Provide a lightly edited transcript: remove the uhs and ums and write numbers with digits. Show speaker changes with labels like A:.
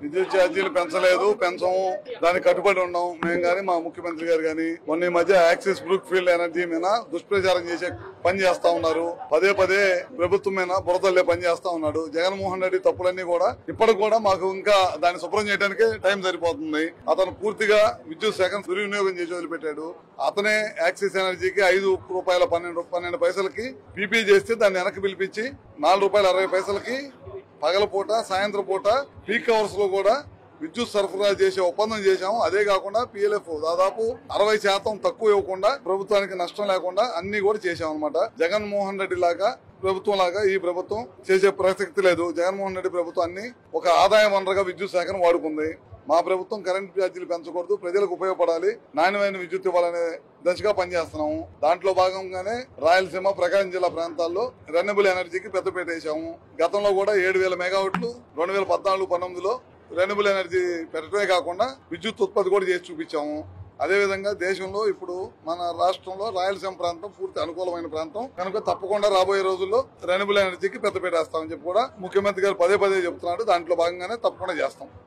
A: విద్యుత్ ఛార్జీలు పెంచలేదు, పెంచము, దానికి కట్టుబడి ఉన్నాం మేము గానీ మా ముఖ్యమంత్రి గారు గానీ. మొన్న ఈ మధ్య యాక్సిస్ బ్రూక్ ఫీల్డ్ ఎనర్జీ మీద దుష్ప్రచారం చేసే పని చేస్తా ఉన్నారు. పదే పదే ప్రభుత్వం మీద బురదల్లే పని చేస్తా ఉన్నాడు. జగన్మోహన్ రెడ్డి తప్పులన్నీ కూడా ఇప్పటికి కూడా మాకు ఇంకా దాన్ని శుభ్రం చేయడానికి టైం సరిపోతుంది. అతను పూర్తిగా విద్యుత్ శాఖను దుర్వినియోగం చేసి వదిలిపెట్టాడు. అతనే యాక్సిస్ ఎనర్జీకి ₹5.12 పీపీ చేస్తే దాన్ని వెనక్కి పిలిపించి ₹4.60 పగలపూట సాయంత్రం పూట పీక్ అవర్స్ లో కూడా విద్యుత్ సరఫరా చేసే ఒప్పందం చేశాము. అదే కాకుండా PLF దాదాపు 60% తక్కువ ఇవ్వకుండా ప్రభుత్వానికి నష్టం లేకుండా అన్ని కూడా చేశాం అనమాట. జగన్మోహన్ రెడ్డి లాగా ప్రభుత్వం లాగా ఈ ప్రభుత్వం చేసే ప్రసక్తి లేదు. జగన్మోహన్ రెడ్డి ప్రభుత్వం అన్ని ఒక ఆదాయ వనరుగా విద్యుత్ శాఖను వాడుకుంది. మా ప్రభుత్వం కరెంట్ ఛార్జీలు పెంచకూడదు, ప్రజలకు ఉపయోగపడాలి, నాణ్యమైన విద్యుత్ ఇవ్వాలనే దశగా పనిచేస్తున్నాము. దాంట్లో భాగంగానే రాయలసీమ, ప్రకాశం జిల్లా ప్రాంతాల్లో రెన్యూబుల్ ఎనర్జీకి పెద్దపీట వేశాము. గతంలో కూడా 7,000 మెగావాట్లు 2014-19లో రెన్యూబుల్ ఎనర్జీ పెట్టడమే కాకుండా విద్యుత్ ఉత్పత్తి కూడా చేసి చూపించాము. అదేవిధంగా దేశంలో ఇప్పుడు మన రాష్ట్రంలో రాయలసీమ ప్రాంతం పూర్తి అనుకూలమైన ప్రాంతం కనుక తప్పకుండా రాబోయే రోజుల్లో రెన్యూబుల్ ఎనర్జీకి పెద్దపీట వేస్తామని చెప్పి కూడా ముఖ్యమంత్రి గారు పదే పదే చెప్తున్నాడు. దాంట్లో భాగంగానే తప్పకుండా చేస్తాం.